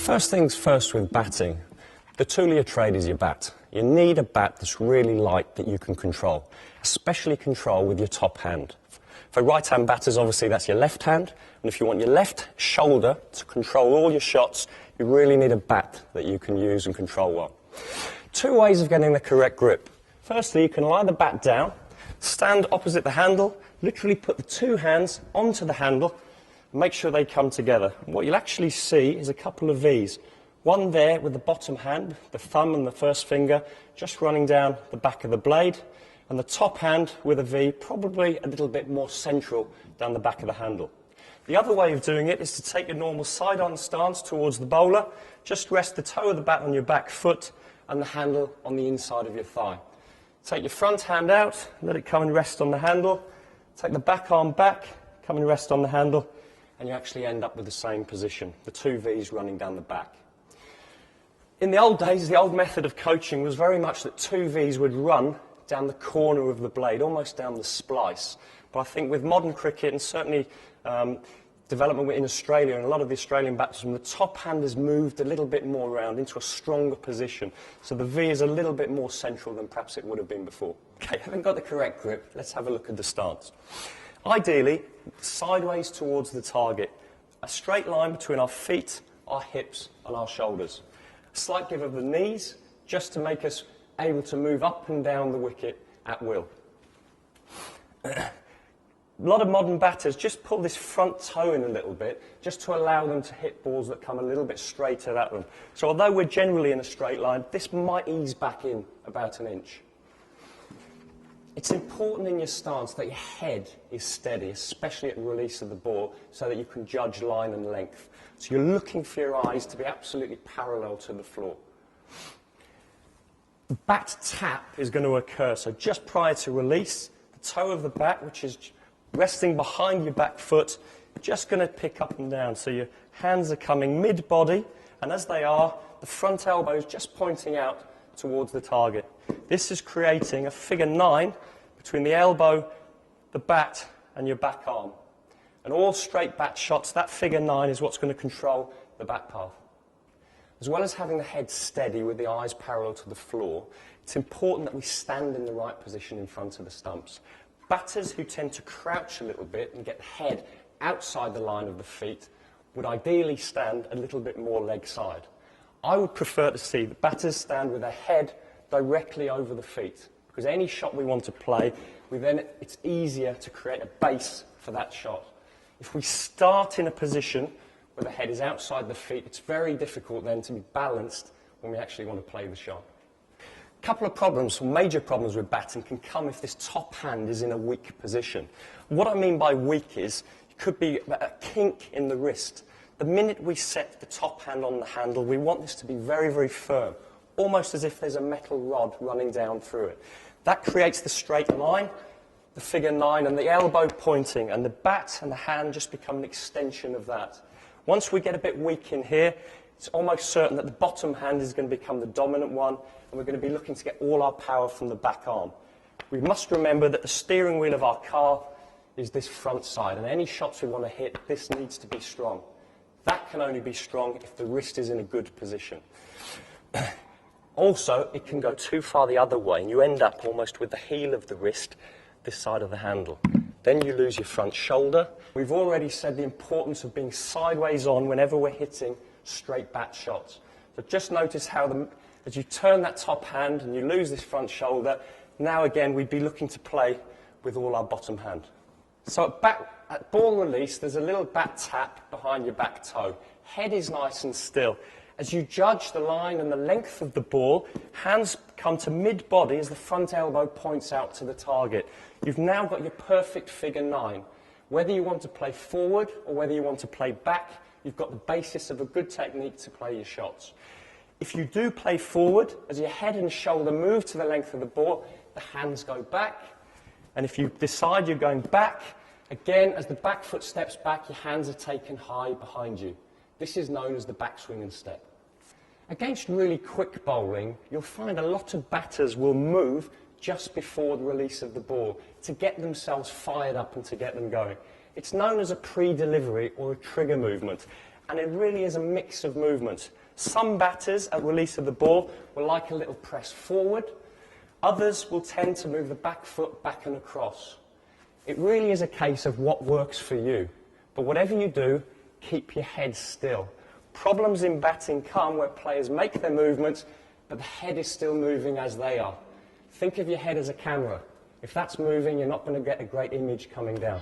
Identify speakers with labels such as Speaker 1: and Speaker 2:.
Speaker 1: First things first with batting. The tool of your trade is your bat. You need a bat that's really light that you can control, especially control with your top hand. For right-hand batters, obviously that's your left hand, and if you want your left shoulder to control all your shots, you really need a bat that you can use and control well. Two ways of getting the correct grip. Firstly, you can lie the bat down, stand opposite the handle, literally put the two hands onto the handle, and make sure they come together. And what you'll actually see is a couple of V's. One there with the bottom hand, the thumb and the first finger, just running down the back of the blade, and the top hand with a V, probably a little bit more central down the back of the handle. The other way of doing it is to take your normal side-on stance towards the bowler, just rest the toe of the bat on your back foot and the handle on the inside of your thigh. Take your front hand out, let it come and rest on the handle, take the back arm back, come and rest on the handle, and you actually end up with the same position, the two V's running down the back. In the old days, the old method of coaching was very much that two V's would run down the corner of the blade, almost down the splice. But I think with modern cricket and certainly development in Australia and a lot of the Australian batsmen, the top hand has moved a little bit more around into a stronger position. So the V is a little bit more central than perhaps it would have been before. Okay, having got the correct grip, let's have a look at the stance. Ideally, sideways towards the target, a straight line between our feet, our hips and our shoulders. A slight give of the knees, just to make us able to move up and down the wicket at will. A lot of modern batters just pull this front toe in a little bit, just to allow them to hit balls that come a little bit straighter at them. So although we're generally in a straight line, this might ease back in about an inch. It's important in your stance that your head is steady, especially at release of the ball, so that you can judge line and length. So you're looking for your eyes to be absolutely parallel to the floor. The bat tap is going to occur, so just prior to release, the toe of the bat, which is resting behind your back foot, just going to pick up and down. So your hands are coming mid-body, and as they are, the front elbow is just pointing out towards the target. This is creating a figure 9 between the elbow, the bat, and your back arm. And all straight bat shots, that figure 9 is what's going to control the bat path. As well as having the head steady with the eyes parallel to the floor, it's important that we stand in the right position in front of the stumps. Batters who tend to crouch a little bit and get the head outside the line of the feet would ideally stand a little bit more leg side. I would prefer to see the batters stand with their head directly over the feet, because any shot we want to play, it's easier to create a base for that shot. If we start in a position where the head is outside the feet, it's very difficult then to be balanced when we actually want to play the shot. A couple of problems, or major problems with batting, can come if this top hand is in a weak position. What I mean by weak is, it could be a kink in the wrist. The minute we set the top hand on the handle, we want this to be very, very firm, almost as if there's a metal rod running down through it. That creates the straight line, the figure 9, and the elbow pointing, and the bat and the hand just become an extension of that. Once we get a bit weak in here, it's almost certain that the bottom hand is going to become the dominant one, and we're going to be looking to get all our power from the back arm. We must remember that the steering wheel of our car is this front side, and any shots we want to hit, this needs to be strong. That can only be strong if the wrist is in a good position. Also, it can go too far the other way, and you end up almost with the heel of the wrist this side of the handle. Then you lose your front shoulder. We've already said the importance of being sideways on whenever we're hitting straight bat shots. So just notice how as you turn that top hand and you lose this front shoulder, now again we'd be looking to play with all our bottom hand. So at ball release, there's a little bat tap behind your back toe. Head is nice and still. As you judge the line and the length of the ball, hands come to mid-body as the front elbow points out to the target. You've now got your perfect figure 9. Whether you want to play forward or whether you want to play back, you've got the basis of a good technique to play your shots. If you do play forward, as your head and shoulder move to the length of the ball, the hands go back. And if you decide you're going back, again, as the back foot steps back, your hands are taken high behind you. This is known as the backswing and step. Against really quick bowling, you'll find a lot of batters will move just before the release of the ball to get themselves fired up and to get them going. It's known as a pre-delivery or a trigger movement. And it really is a mix of movements. Some batters at release of the ball will like a little press forward. Others will tend to move the back foot back and across. It really is a case of what works for you. But whatever you do, keep your head still. Problems in batting come where players make their movements, but the head is still moving as they are. Think of your head as a camera. If that's moving, you're not going to get a great image coming down.